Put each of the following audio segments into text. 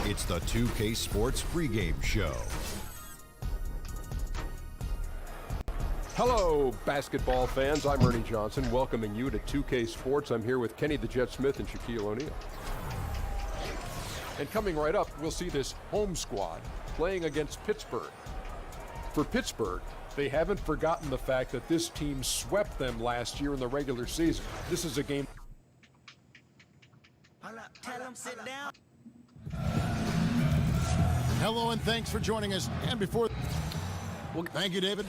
It's the 2K Sports pregame show. Hello, basketball fans. I'm Ernie Johnson, welcoming you to 2K Sports. I'm here with Kenny the Jet Smith and Shaquille O'Neal. And coming right up, we'll see this home squad playing against Pittsburgh. For Pittsburgh, they haven't forgotten the fact that this team swept them last year in the regular season. This is a game. Tell them sit down. Hello and thanks for joining us. And before, well, thank you, David.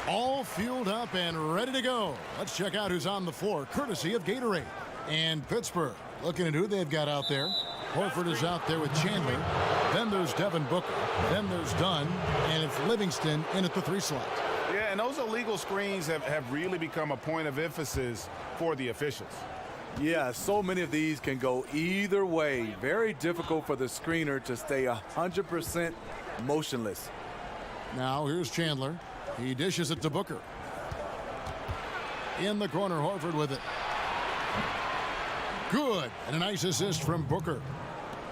All fueled up and ready to go. Let's check out who's on the floor, courtesy of Gatorade. And Pittsburgh, looking at who they've got out there. Horford is out there with Chandler. Then there's Devin Booker. Then there's Dunn. And it's Livingston in at the 3 slot. Yeah, and those illegal screens have really become a point of emphasis for the officials. Yeah, so many of these can go either way. Very difficult for the screener to stay 100% motionless. Now here's Chandler. He dishes it to Booker. In the corner, Horford with it. Good. And a nice assist from Booker.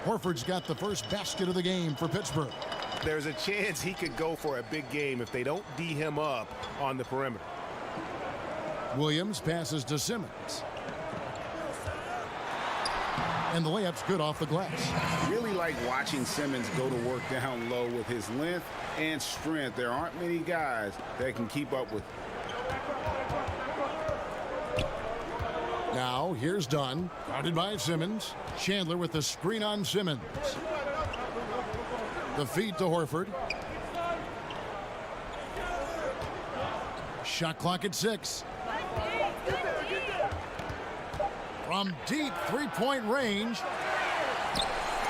Horford's got the first basket of the game for Pittsburgh. There's a chance he could go for a big game if they don't D him up on the perimeter. Williams passes to Simmons. And the layup's good off the glass. Really like watching Simmons go to work down low with his length and strength. There aren't many guys that can keep up with. Now here's Dunn, guarded by Simmons. Chandler with the screen on Simmons. The feed to Horford. Shot clock at 6. From deep three-point range.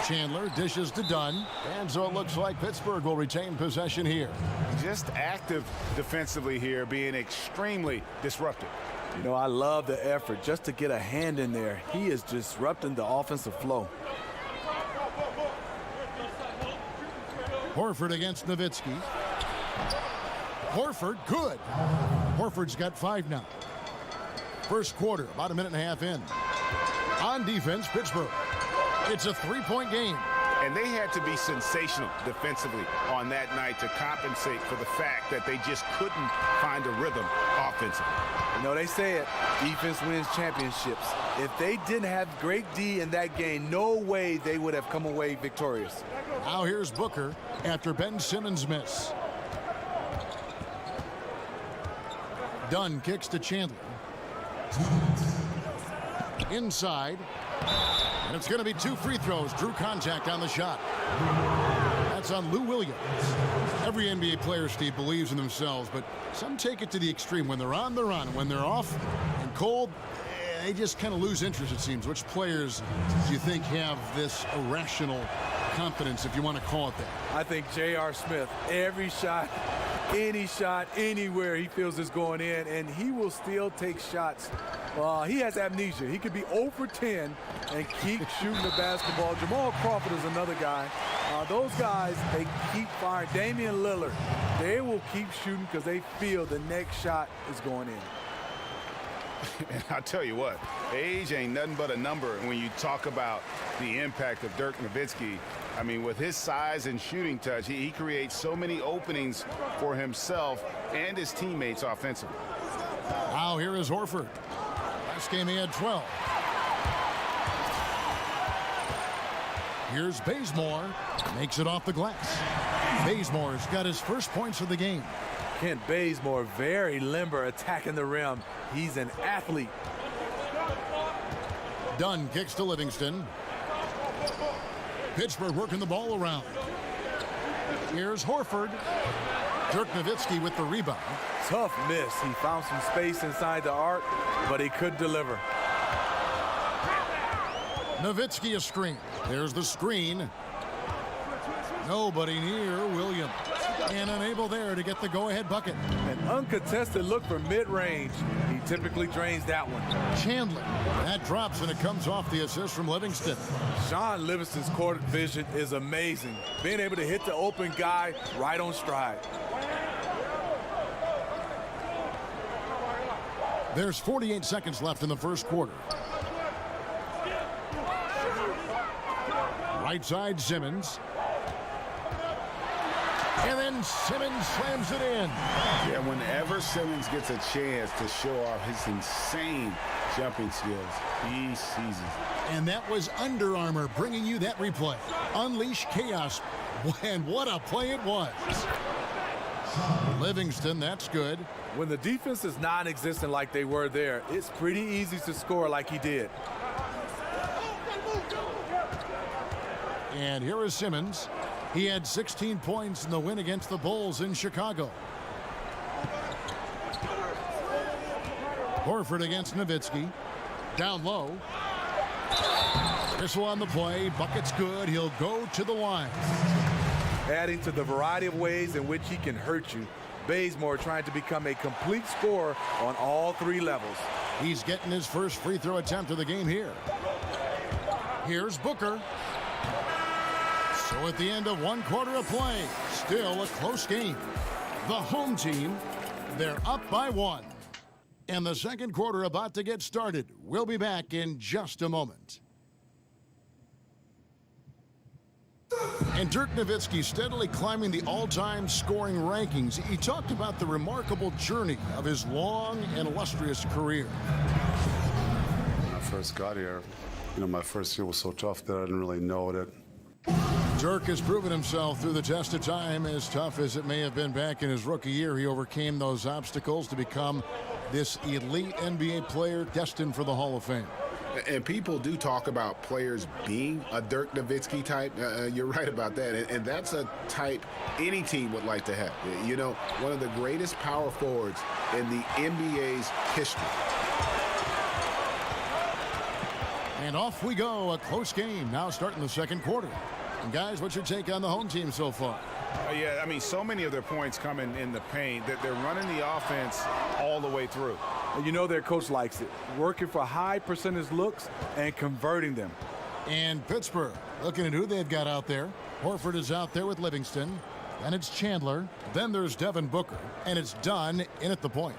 Chandler dishes to Dunn. And so it looks like Pittsburgh will retain possession here. Just active defensively here, being extremely disruptive. You know, I love the effort just to get a hand in there. He is disrupting the offensive flow. Horford against Nowitzki. Horford, good. Horford's got 5 now. First quarter, about a minute and a half in. On defense, Pittsburgh. It's a 3-point game. And they had to be sensational defensively on that night to compensate for the fact that they just couldn't find a rhythm offensively. You know, they say it, defense wins championships. If they didn't have great D in that game, no way they would have come away victorious. Now here's Booker after Ben Simmons' miss. Dunn kicks to Chandler. Inside. And it's going to be 2 free throws. Drew contact on the shot. That's on Lou Williams. Every NBA player, Steve, believes in themselves, but some take it to the extreme. When they're on, they're on. And when they're off and cold, they just kind of lose interest, it seems. Which players do you think have this irrational confidence, if you want to call it that? I think J.R. Smith, every shot, any shot, anywhere he feels is going in, and he will still take shots. He has amnesia. He could be 0 for 10 and keep shooting the basketball. Jamal Crawford is another guy. Those guys, they keep firing. Damian Lillard, they will keep shooting because they feel the next shot is going in. And I'll tell you what, age ain't nothing but a number when you talk about the impact of Dirk Nowitzki. I mean, with his size and shooting touch, he creates so many openings for himself and his teammates offensively. Now here is Horford. Last game he had 12. Here's Bazemore. Makes it off the glass. Bazemore's got his first points of the game. Kent Bazemore, very limber, attacking the rim. He's an athlete. Dunn kicks to Livingston. Pittsburgh working the ball around. Here's Horford. Dirk Nowitzki with the rebound. Tough miss. He found some space inside the arc, but he could deliver. Nowitzki a screen. There's the screen. Nobody near Williams. And unable there to get the go-ahead bucket. An uncontested look for mid-range. He typically drains that one. Chandler. That drops and it comes off the assist from Livingston. Sean Livingston's court vision is amazing. Being able to hit the open guy right on stride. There's 48 seconds left in the first quarter. Right side, Simmons. And then Simmons slams it in. Yeah, whenever Simmons gets a chance to show off his insane jumping skills, he seizes. And that was Under Armour bringing you that replay. Unleash chaos. And what a play it was. Livingston, that's good. When the defense is non-existent like they were there, it's pretty easy to score like he did. And here is Simmons. He had 16 points in the win against the Bulls in Chicago. Horford against Nowitzki. Down low. Whistle on the play. Bucket's good. He'll go to the line. Adding to the variety of ways in which he can hurt you. Bazemore trying to become a complete scorer on all three levels. He's getting his first free throw attempt of the game here. Here's Booker. So at the end of one quarter of play, still a close game. The home team, they're up by one. And the second quarter about to get started. We'll be back in just a moment. And Dirk Nowitzki steadily climbing the all-time scoring rankings. He talked about the remarkable journey of his long and illustrious career. When I first got here, my first year was so tough that I didn't really know that. Dirk has proven himself through the test of time. As tough as it may have been back in his rookie year, he overcame those obstacles to become this elite NBA player destined for the Hall of Fame. And people do talk about players being a Dirk Nowitzki type. You're right about that. And that's a type any team would like to have. One of the greatest power forwards in the NBA's history. And off we go. A close game now starting the second quarter. And guys, what's your take on the home team so far? Yeah, so many of their points come in the paint that they're running the offense all the way through. And their coach likes it. Working for high percentage looks and converting them. And Pittsburgh, looking at who they've got out there. Horford is out there with Livingston. And it's Chandler. Then there's Devin Booker. And it's Dunn in at the point.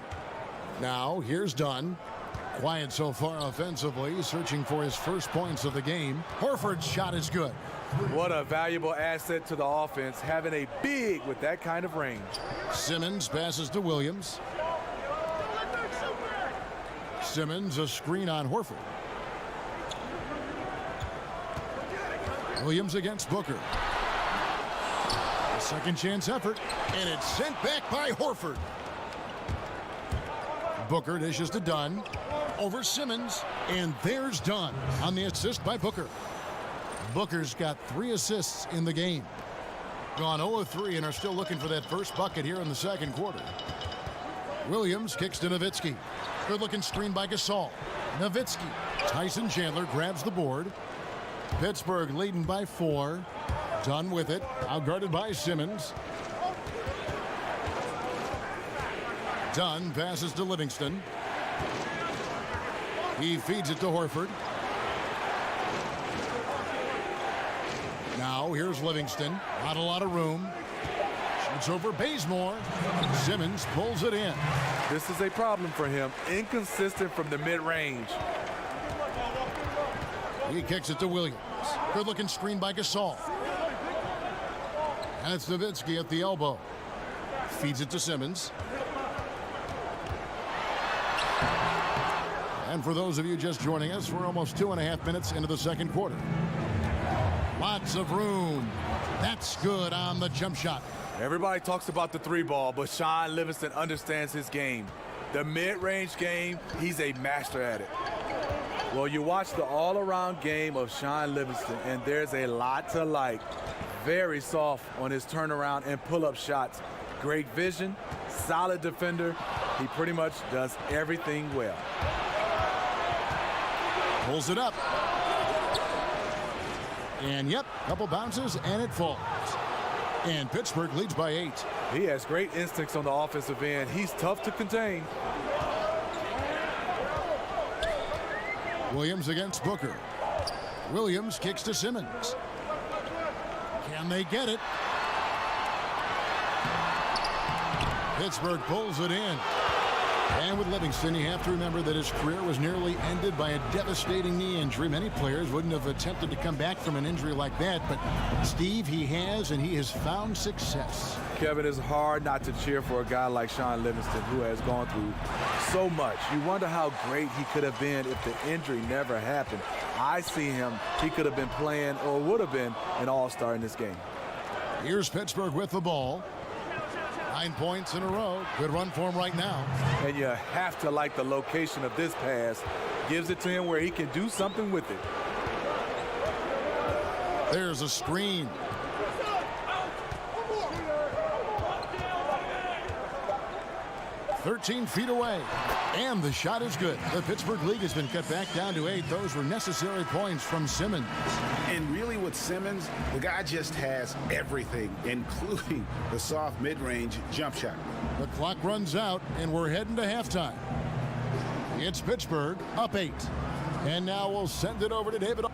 Now, here's Dunn. Quiet so far offensively, searching for his first points of the game. Horford's shot is good. What a valuable asset to the offense, having a big with that kind of range. Simmons passes to Williams. Simmons, a screen on Horford. Williams against Booker. A second chance effort, and it's sent back by Horford. Booker dishes to Dunn. Over Simmons, and there's Dunn on the assist by Booker. Booker's got 3 assists in the game. Gone 0 of 3 and are still looking for that first bucket here in the second quarter. Williams kicks to Nowitzki. Good looking screen by Gasol. Nowitzki. Tyson Chandler grabs the board. Pittsburgh leading by 4. Dunn with it. Outguarded by Simmons. Dunn passes to Livingston. He feeds it to Horford. Now here's Livingston. Not a lot of room. Shoots over Bazemore. Simmons pulls it in. This is a problem for him. Inconsistent from the mid-range. He kicks it to Williams. Good looking screen by Gasol. And it's Nowitzki at the elbow. Feeds it to Simmons. And for those of you just joining us, we're almost 2.5 minutes into the second quarter. Lots of room. That's good on the jump shot. Everybody talks about the 3-ball, but Sean Livingston understands his game. The mid-range game, he's a master at it. Well, you watch the all-around game of Sean Livingston, and there's a lot to like. Very soft on his turnaround and pull-up shots. Great vision, solid defender. He pretty much does everything well. Pulls it up. And yep, couple bounces and it falls. And Pittsburgh leads by 8. He has great instincts on the offensive end. He's tough to contain. Williams against Booker. Williams kicks to Simmons. Can they get it? Pittsburgh pulls it in. And with Livingston, you have to remember that his career was nearly ended by a devastating knee injury. Many players wouldn't have attempted to come back from an injury like that, but Steve, he has, and he has found success. Kevin, it's hard not to cheer for a guy like Sean Livingston, who has gone through so much. You wonder how great he could have been if the injury never happened. I see him. He could have been playing or would have been an all-star in this game. Here's Pittsburgh with the ball. 9 points in a row. Good run for him right now. And you have to like the location of this pass. Gives it to him where he can do something with it. There's a screen. "13 feet away, and the shot is good." The Pittsburgh lead has been cut back down to 8. Those were necessary points from Simmons. And really with Simmons, the guy just has everything, including the soft mid-range jump shot. The clock runs out, and we're heading to halftime. It's Pittsburgh up 8. And now we'll send it over to David.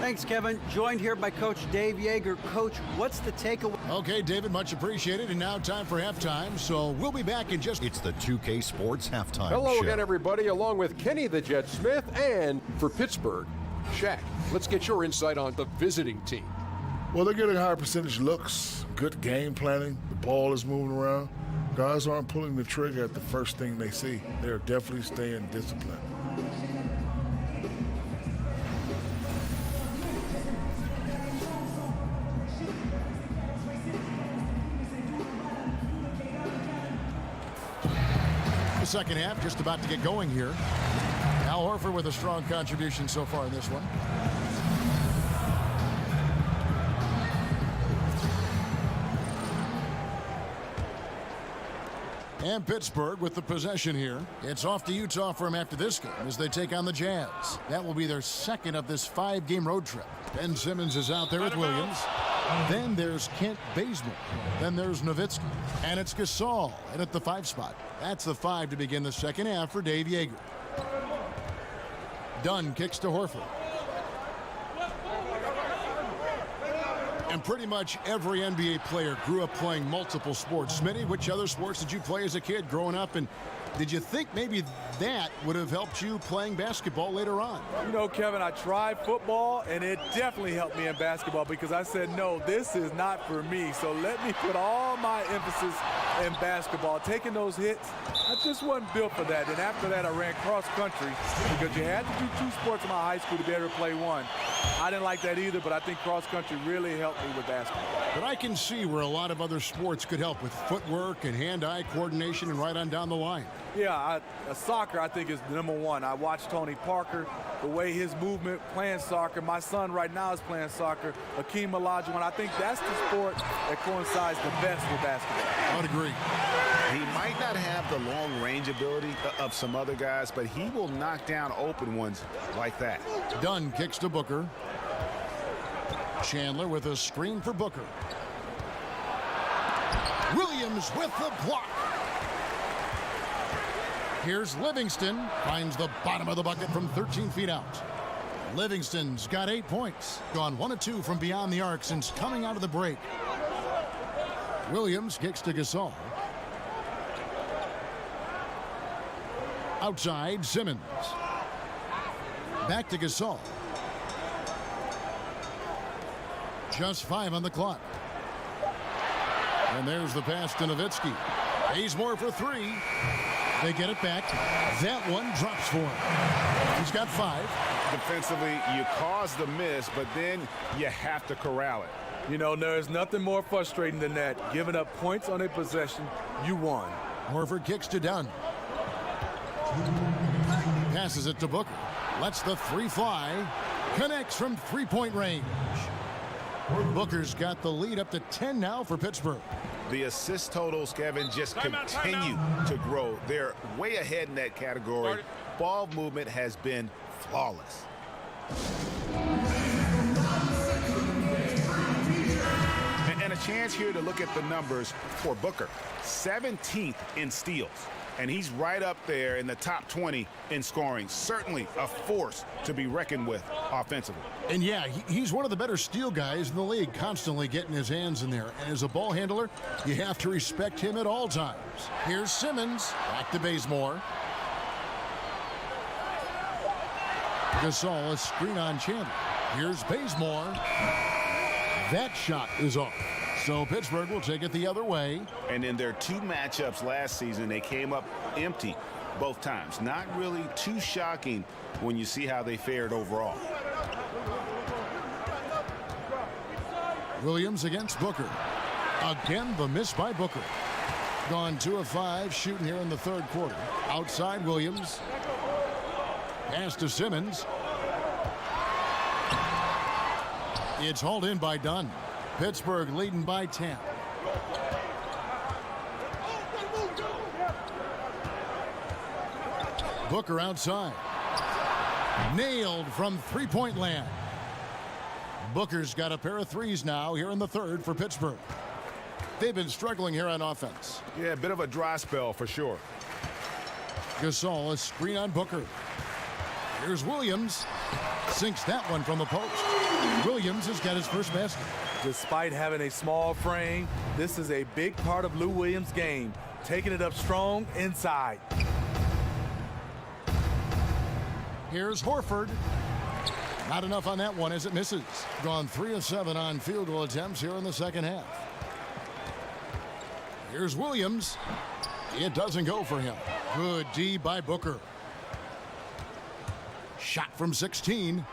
Thanks, Kevin. Joined here by Coach Dave Yeager. Coach, what's the takeaway? Okay, David, much appreciated. And now time for halftime. So we'll be back in just... It's the 2K Sports Halftime Hello Show. again, everybody, along with Kenny the Jet Smith, and for Pittsburgh, Shaq. Let's get your insight on the visiting team. Well, they're getting higher percentage looks, good game planning. The ball is moving around. Guys aren't pulling the trigger at the first thing they see. They're definitely staying disciplined. The second half just about to get going here. Al Horford with a strong contribution so far in this one. And Pittsburgh with the possession here. It's off to Utah for him after this game as they take on the Jazz. That will be their second of this 5-game road trip. Ben Simmons is out there with Williams. Then there's Kent Bazemore. Then there's Nowitzki. And it's Gasol in at the 5 spot. That's the 5 to begin the second half for Dave Yeager. Dunn kicks to Horford. And pretty much every NBA player grew up playing multiple sports. Smitty, which other sports did you play as a kid growing up? And did you think maybe that would have helped you playing basketball later on? You know, Kevin, I tried football, and it definitely helped me in basketball because I said, no, this is not for me. So let me put all my emphasis in basketball. Taking those hits, I just wasn't built for that. And after that, I ran cross country because you had to do 2 sports in my high school to be able to play one. I didn't like that either, but I think cross country really helped me with basketball. But I can see where a lot of other sports could help with footwork and hand-eye coordination and right on down the line. Yeah, soccer, I think, is number one. I watched Tony Parker, the way his movement, playing soccer. My son right now is playing soccer, Akeem Olajuwon. I think that's the sport that coincides the best with basketball. I would agree. He might not have the long range ability of some other guys, but he will knock down open ones like that. Dunn kicks to Booker. Chandler with a screen for Booker. Williams with the block. Here's Livingston. Finds the bottom of the bucket from 13 feet out. Livingston's got 8 points. Gone 1 of 2 from beyond the arc since coming out of the break. Williams kicks to Gasol. Outside, Simmons. Back to Gasol. Just 5 on the clock. And there's the pass to Nowitzki. Bazemore for 3. They get it back. That one drops for him. He's got 5. Defensively, you cause the miss, but then you have to corral it. You know, there's nothing more frustrating than that. Giving up points on a possession, you won. Horford kicks to Dunn. Passes it to Booker. Lets the 3 fly. Connects from 3-point range. Booker's got the lead up to 10 now for Pittsburgh. The assist totals, Kevin, just continue to grow. They're way ahead in that category. Ball movement has been flawless. chance here to look at the numbers for Booker. 17th in steals. And he's right up there in the top 20 in scoring. Certainly a force to be reckoned with offensively. And yeah, he's one of the better steal guys in the league, constantly getting his hands in there. And as a ball handler, you have to respect him at all times. Here's Simmons, back to Bazemore. Gasol, a screen on Chandler. Here's Bazemore. That shot is off. So Pittsburgh will take it the other way. And in their 2 matchups last season, they came up empty both times. Not really too shocking when you see how they fared overall. Williams against Booker. Again, the miss by Booker. Gone 2 of 5 shooting here in the 3rd quarter. Outside Williams. Pass to Simmons. It's hauled in by Dunn. Pittsburgh leading by 10. Booker outside. Nailed from three-point land. Booker's got a pair of threes now here in the 3rd for Pittsburgh. They've been struggling here on offense. Yeah, a bit of a dry spell for sure. Gasol, a screen on Booker. Here's Williams. Sinks that one from the post. Williams has got his first basket. Despite having a small frame, this is a big part of Lou Williams' game. Taking it up strong inside. Here's Horford. Not enough on that one as it misses. Gone 3 of 7 on field goal attempts here in the 2nd half. Here's Williams. It doesn't go for him. Good D by Booker. Shot from 16.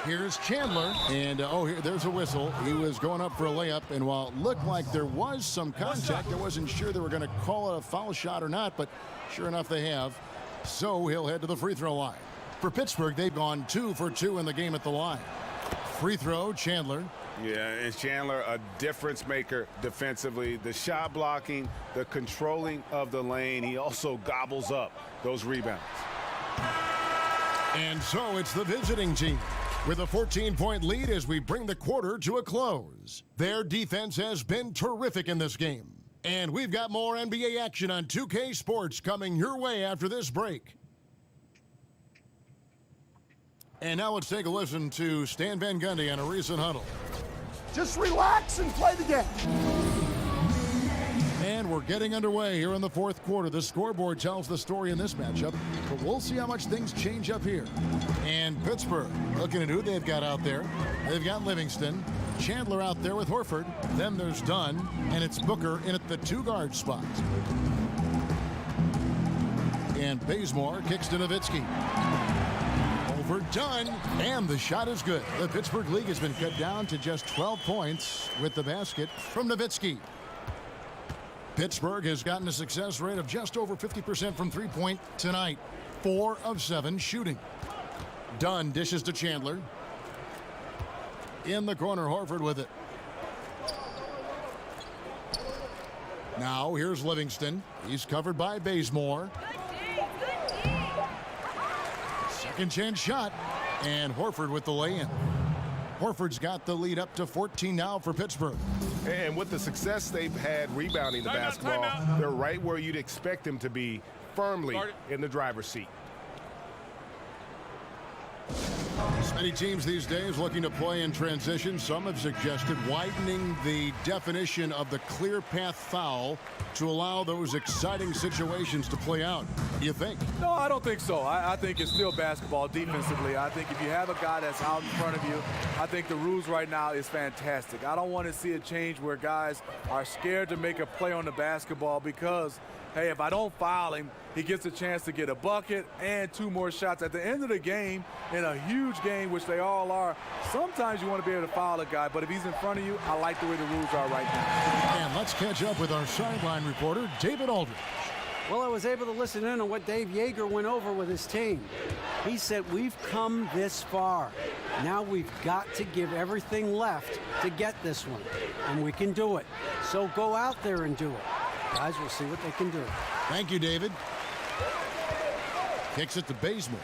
Here's Chandler. And, there's a whistle. He was going up for a layup. And while it looked like there was some contact, I wasn't sure they were going to call it a foul shot or not. But sure enough, they have. So he'll head to the free throw line. For Pittsburgh, they've gone 2 for 2 in the game at the line. Free throw, Chandler. Yeah, and Chandler, a difference maker defensively. The shot blocking, the controlling of the lane. He also gobbles up those rebounds. And so it's the visiting team with a 14-point lead as we bring the quarter to a close. Their defense has been terrific in this game. And we've got more NBA action on 2K Sports coming your way after this break. And now let's take a listen to Stan Van Gundy on a recent huddle. Just relax and play the game. And we're getting underway here in the 4th quarter. The scoreboard tells the story in this matchup, but we'll see how much things change up here. And Pittsburgh, looking at who they've got out there. They've got Livingston, Chandler out there with Horford. Then there's Dunn, and it's Booker in at the 2-guard spot. And Bazemore kicks to Nowitzki. Over Dunn, and the shot is good. The Pittsburgh League has been cut down to just 12 points with the basket from Nowitzki. Pittsburgh has gotten a success rate of just over 50% from three-point tonight. 4 of 7 shooting. Dunn dishes to Chandler. In the corner, Horford with it. Now here's Livingston. He's covered by Bazemore. Second chance shot, and Horford with the lay-in. Horford's got the lead up to 14 now for Pittsburgh. And with the success they've had rebounding the basketball, they're right where you'd expect them to be, firmly in the driver's seat. Many teams these days looking to play in transition. Some have suggested widening the definition of the clear path foul to allow those exciting situations to play out. What do you think? No, I don't think so. I think it's still basketball defensively. I think if you have a guy that's out in front of you, I think the rules right now is fantastic. I don't want to see a change where guys are scared to make a play on the basketball because, hey, if I don't foul him, he gets a chance to get a bucket and 2 more shots. At the end of the game, in a huge game, which they all are, sometimes you want to be able to foul a guy, but if he's in front of you, I like the way the rules are right now. And let's catch up with our sideline reporter, David Aldridge. Well, I was able to listen in on what Dave Yeager went over with his team. He said, we've come this far. Now we've got to give everything left to get this one, and we can do it. So go out there and do it. Guys, we'll see what they can do. Thank you, David. Kicks it to Bazemore.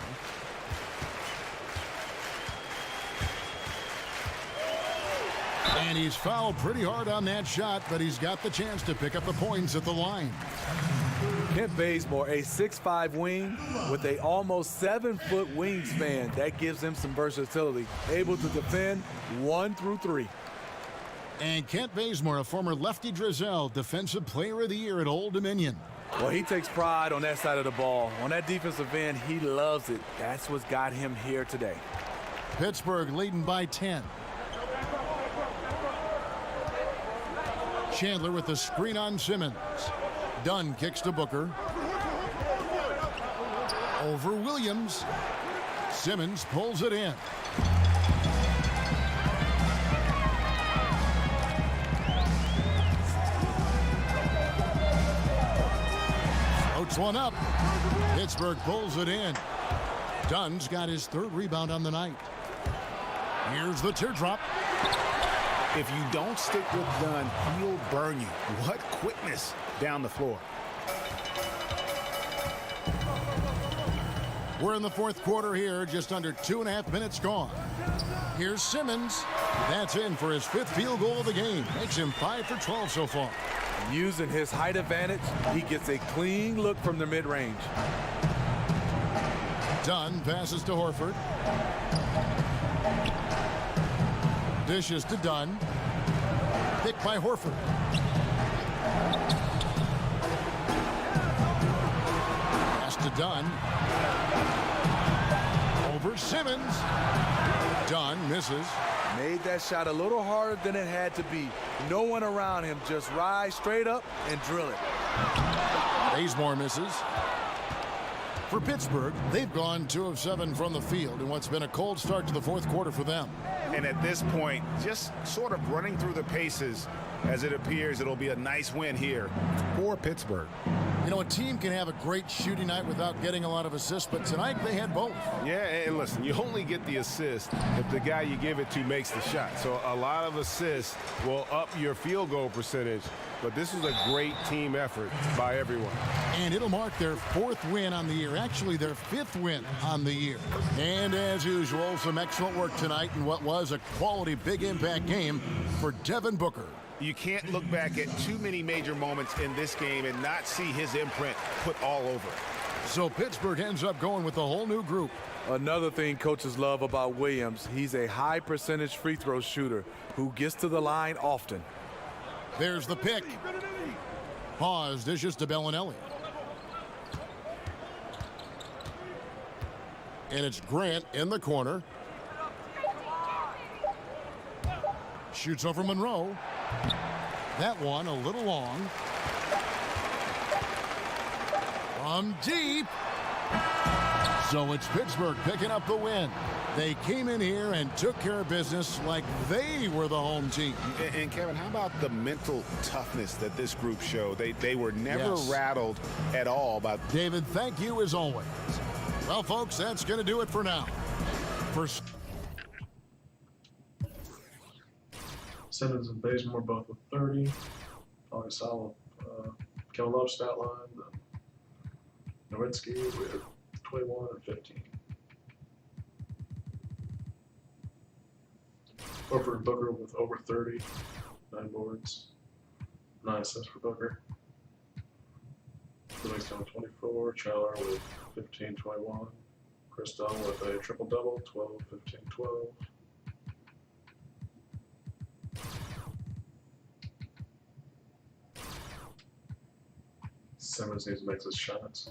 And he's fouled pretty hard on that shot, but he's got the chance to pick up the points at the line. Kent Bazemore, a 6'5" wing with a almost 7-foot wingspan. That gives him some versatility. Able to defend 1 through 3. And Kent Bazemore, a former lefty Drizzell, Defensive Player of the Year at Old Dominion. Well, he takes pride on that side of the ball. On that defensive end, he loves it. That's what's got him here today. Pittsburgh leading by 10. Chandler with the screen on Simmons. Dunn kicks to Booker. Over Williams. Simmons pulls it in. Floats one up. Pittsburgh pulls it in. Dunn's got his 3rd rebound on the night. Here's the teardrop. If you don't stick with Dunn, he'll burn you. What quickness down the floor. We're in the 4th quarter here, just under 2.5 minutes gone. Here's Simmons. That's in for his 5th field goal of the game. Makes him 5 for 12 so far. Using his height advantage, he gets a clean look from the mid-range. Dunn passes to Horford. Dishes to Dunn. Picked by Horford. Pass to Dunn. Over Simmons. Dunn misses. Made that shot a little harder than it had to be. No one around him. Just rise straight up and drill it. Bazemore misses. For Pittsburgh, they've gone 2 of 7 from the field in what's been a cold start to the 4th quarter for them. And at this point, just sort of running through the paces as it appears it'll be a nice win here for Pittsburgh. You know, a team can have a great shooting night without getting a lot of assists, but tonight they had both. Yeah, and listen, you only get the assist if the guy you give it to makes the shot. So a lot of assists will up your field goal percentage, but this is a great team effort by everyone. And it'll mark their 4th win on the year, actually their 5th win on the year. And as usual, some excellent work tonight in what was a quality big impact game for Devin Booker. You can't look back at too many major moments in this game and not see his imprint put all over it. So Pittsburgh ends up going with a whole new group. Another thing coaches love about Williams, he's a high percentage free throw shooter who gets to the line often. There's the pick. Pause, dishes to Bellinelli. And it's Grant in the corner. Shoots over Monroe. That one a little long. From deep. So it's Pittsburgh picking up the win. They came in here and took care of business like they were the home team. And Kevin, how about the mental toughness that this group showed? They were never rattled at all by... David, thank you as always. Well, folks, that's going to do it for now. Simmons and Bazemore both with 30. Probably solid. Kevin Love's stat line. Nowitzki with 21 and 15. Horford and Booker with over 30. 9 boards. 9 assists for Booker. Livingston with 24. Chandler with 15, 21. Chris Dunn with a triple-double, 12, 15, 12. Simmons needs to make his shots.